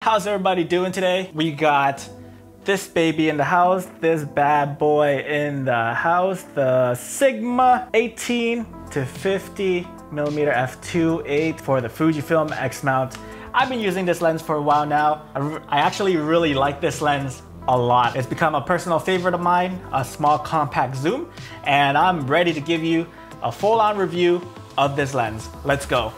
How's everybody doing today? We got this baby in the house, this bad boy in the house, the Sigma 18 to 50 millimeter f2.8 for the Fujifilm X mount. I've been using this lens for a while now. I actually really like this lens a lot. It's become a personal favorite of mine, a small compact zoom, and I'm ready to give you a full-on review of this lens. Let's go.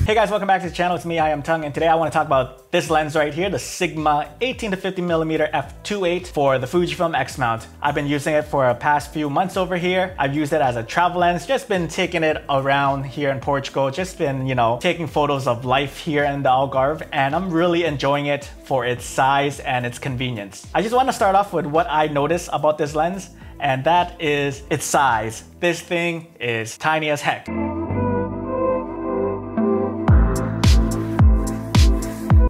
Hey guys, welcome back to the channel. It's me, Iamtongue, and today I want to talk about this lens right here, the Sigma 18 to 50 millimeter f2.8 for the Fujifilm X mount. I've been using it for the past few months over here. I've used it as a travel lens, just been taking it around here in Portugal, just been, taking photos of life here in the Algarve, and I'm really enjoying it for its size and its convenience. I just want to start off with what I noticed about this lens, and that is its size. This thing is tiny as heck.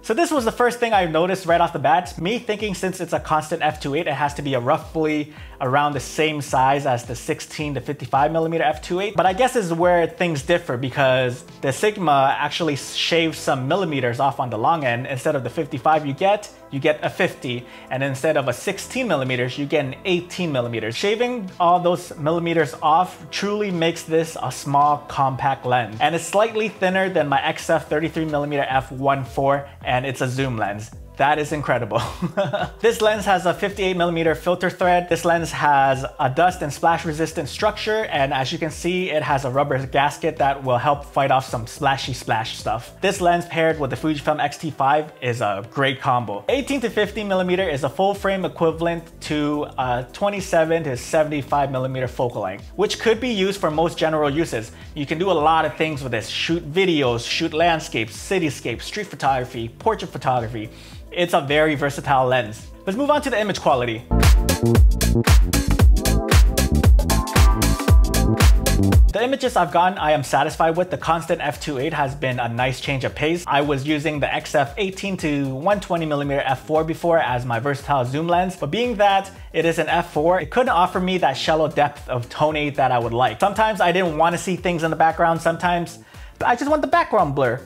So this was the first thing I noticed right off the bat. Me thinking since it's a constant f2.8, it has to be roughly around the same size as the 16 to 55 millimeter f2.8. But I guess this is where things differ because the Sigma actually shaves some millimeters off on the long end. Instead of the 55 you get a 50. And instead of a 16 millimeters, you get an 18 millimeters. Shaving all those millimeters off truly makes this a small compact lens. And it's slightly thinner than my XF 33 millimeter f1.4, and it's a zoom lens. That is incredible. This lens has a 58 millimeter filter thread. This lens has a dust and splash resistant structure, and as you can see, it has a rubber gasket that will help fight off some splashy splash stuff. This lens paired with the Fujifilm X-T5 is a great combo. 18 to 50 millimeter is a full frame equivalent to a 27 to 75 millimeter focal length, which could be used for most general uses. You can do a lot of things with this: shoot videos, shoot landscapes, cityscapes, street photography, portrait photography. It's a very versatile lens. Let's move on to the image quality. The images I've gotten, I am satisfied with. The constant f2.8 has been a nice change of pace. I was using the XF 18 to 120 millimeter f4 before as my versatile zoom lens, but being that it is an f4, it couldn't offer me that shallow depth of tonate that I would like. Sometimes I didn't want to see things in the background. Sometimes I just want the background blur.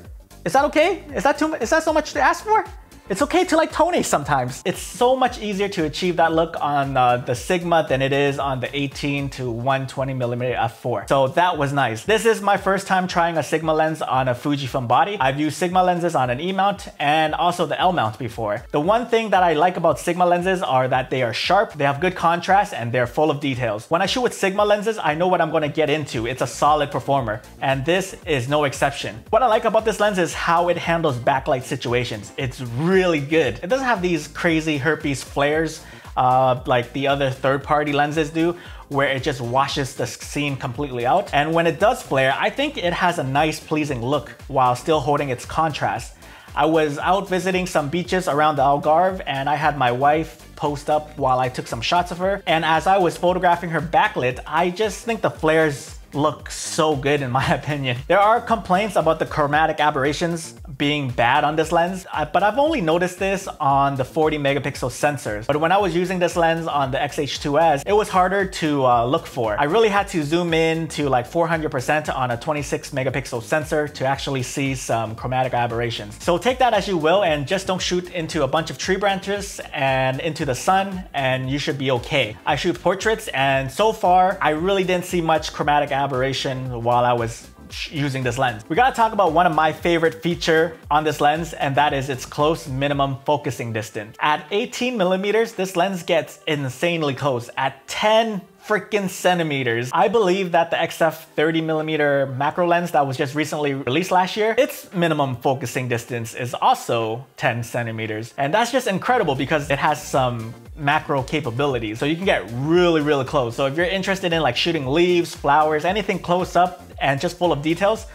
Is that okay? Is that so much to ask for? It's okay to like tonate sometimes. It's so much easier to achieve that look on the Sigma than it is on the 18 to 120 millimeter f4. So that was nice. This is my first time trying a Sigma lens on a Fujifilm body. I've used Sigma lenses on an E mount and also the L mount before. The one thing that I like about Sigma lenses are that they are sharp, they have good contrast, and they're full of details. When I shoot with Sigma lenses, I know what I'm gonna get into. It's a solid performer, and this is no exception. What I like about this lens is how it handles backlight situations. It's really good. It doesn't have these crazy herpes flares like the other third-party lenses do, where it just washes the scene completely out. And when it does flare, I think it has a nice, pleasing look while still holding its contrast. I was out visiting some beaches around the Algarve, and I had my wife post up while I took some shots of her. And as I was photographing her backlit, I just think the flares look so good in my opinion. There are complaints about the chromatic aberrations being bad on this lens, but I've only noticed this on the 40 megapixel sensors. But when I was using this lens on the XH2S, it was harder to look for. I really had to zoom in to like 400% on a 26 megapixel sensor to actually see some chromatic aberrations. So take that as you will, and just don't shoot into a bunch of tree branches and into the sun, and you should be okay. I shoot portraits, and so far I really didn't see much chromatic aberration while I was using this lens. We gotta talk about one of my favorite feature on this lens, and that is its close minimum focusing distance. At 18 millimeters, this lens gets insanely close at 10 freaking centimeters. I believe that the XF 30 millimeter macro lens that was just recently released last year, its minimum focusing distance is also 10 centimeters. And that's just incredible because it has some macro capabilities. So you can get really, really close. So if you're interested in like shooting leaves, flowers, anything close up and just full of details,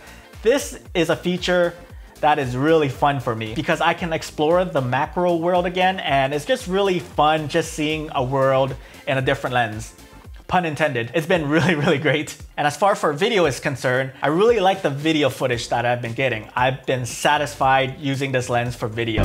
this is a feature that is really fun for me because I can explore the macro world again, and it's just really fun just seeing a world in a different lens. Pun intended. It's been really, really great. And as far for video is concerned, I really like the video footage that I've been getting. I've been satisfied using this lens for video.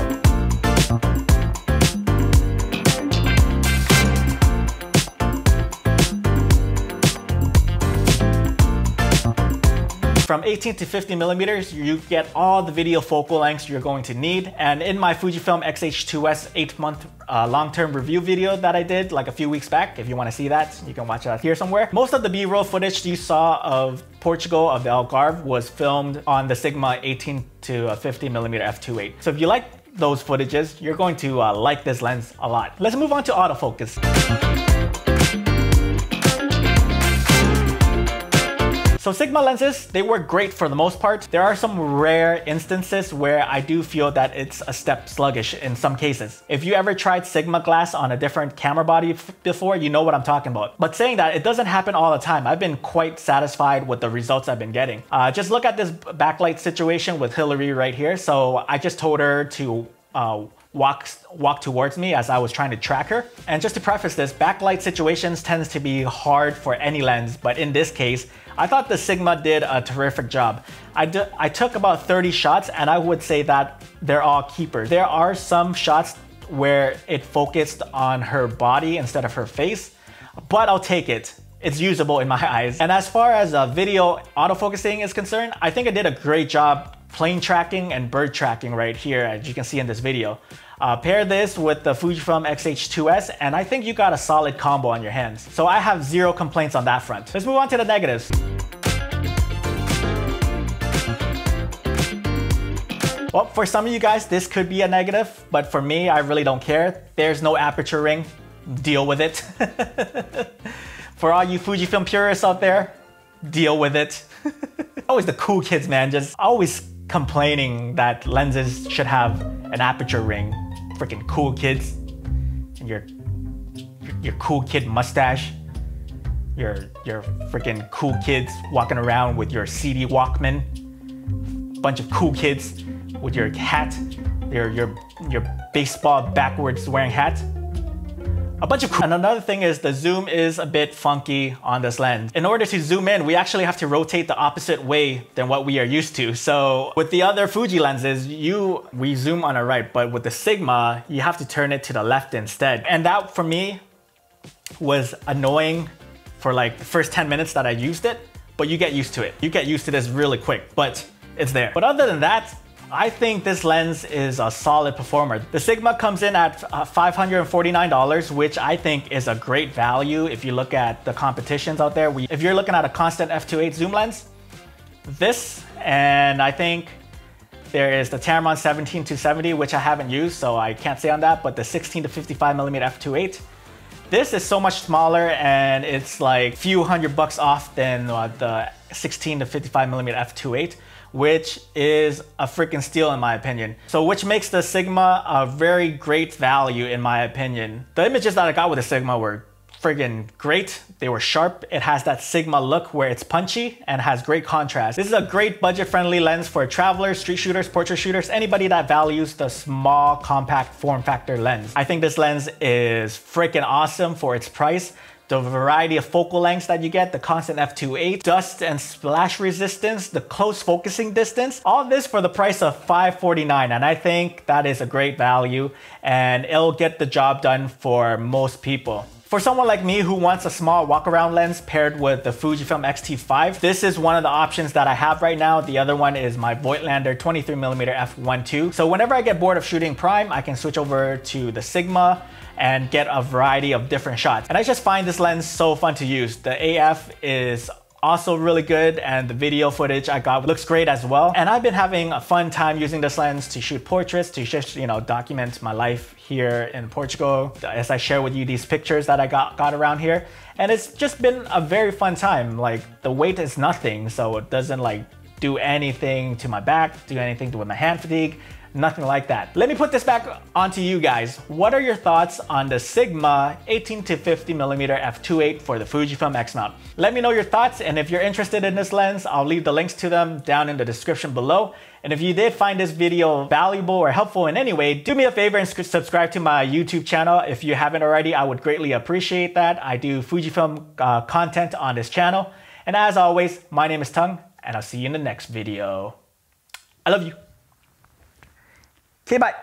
From 18 to 50 millimeters, you get all the video focal lengths you're going to need. And in my Fujifilm X-H2S 8-month long-term review video that I did like a few weeks back, if you want to see that, you can watch that here somewhere. Most of the B-roll footage you saw of Portugal, of the Algarve, was filmed on the Sigma 18 to 50 millimeter f2.8. So if you like those footages, you're going to like this lens a lot. Let's move on to autofocus. So Sigma lenses, they work great for the most part. There are some rare instances where I do feel that it's a step sluggish in some cases. If you ever tried Sigma glass on a different camera body before, you know what I'm talking about. But saying that, it doesn't happen all the time. I've been quite satisfied with the results I've been getting. Just look at this backlight situation with Hillary right here. So I just told her to walk towards me as I was trying to track her. And just to preface this, backlight situations tends to be hard for any lens, but in this case, I thought the Sigma did a terrific job. I took about 30 shots and I would say that they're all keepers. There are some shots where it focused on her body instead of her face, but I'll take it. It's usable in my eyes. And as far as video autofocusing is concerned, I think I did a great job plane tracking and bird tracking right here, as you can see in this video. Pair this with the Fujifilm X-H2S and I think you got a solid combo on your hands. So I have zero complaints on that front. Let's move on to the negatives. Well, for some of you guys, this could be a negative, but for me, I really don't care. There's no aperture ring. Deal with it. For all you Fujifilm purists out there, deal with it. Always the cool kids, man, just always complaining that lenses should have an aperture ring. Freaking cool kids. And your cool kid mustache. Your freaking cool kids walking around with your CD Walkman. Bunch of cool kids with your hat, your baseball backwards wearing hat. A bunch of cool. And another thing is the zoom is a bit funky on this lens. In order to zoom in, we actually have to rotate the opposite way than what we are used to. So with the other Fuji lenses, we zoom on our right, but with the Sigma, you have to turn it to the left instead. And that for me was annoying for like the first 10 minutes that I used it, but you get used to it. You get used to this really quick, but it's there. But other than that, I think this lens is a solid performer. The Sigma comes in at $549, which I think is a great value if you look at the competitions out there. If you're looking at a constant f2.8 zoom lens, this, and I think there is the Tamron 17 to 70, which I haven't used, so I can't say on that, but the 16 to 55 millimeter f2.8. This is so much smaller and it's like a few $100 off than the 16 to 55 millimeter f2.8. Which is a freaking steal in my opinion. So which makes the Sigma a very great value in my opinion. The images that I got with the Sigma were friggin' great. They were sharp. It has that Sigma look where it's punchy and has great contrast. This is a great budget-friendly lens for travelers, street shooters, portrait shooters, anybody that values the small, compact form factor lens. I think this lens is freaking awesome for its price. The variety of focal lengths that you get, the constant f2.8, dust and splash resistance, the close focusing distance, all this for the price of $549. And I think that is a great value and it'll get the job done for most people. For someone like me who wants a small walk-around lens paired with the Fujifilm X-T5, this is one of the options that I have right now. The other one is my Voigtlander 23mm f1.2. So whenever I get bored of shooting prime, I can switch over to the Sigma and get a variety of different shots. And I just find this lens so fun to use. The AF is also really good and the video footage I got looks great as well. And I've been having a fun time using this lens to shoot portraits, to just, document my life here in Portugal as I share with you these pictures that I got around here. And it's just been a very fun time. Like the weight is nothing, so it doesn't like do anything to my back, do anything to my hand fatigue. Nothing like that. Let me put this back onto you guys. What are your thoughts on the Sigma 18 to 50 millimeter f2.8 for the Fujifilm X mount? Let me know your thoughts, and if you're interested in this lens, I'll leave the links to them down in the description below. And if you did find this video valuable or helpful in any way, do me a favor and subscribe to my YouTube channel. If you haven't already, I would greatly appreciate that. I do Fujifilm content on this channel. And as always, my name is Tongue, and I'll see you in the next video. I love you. Okay, bye.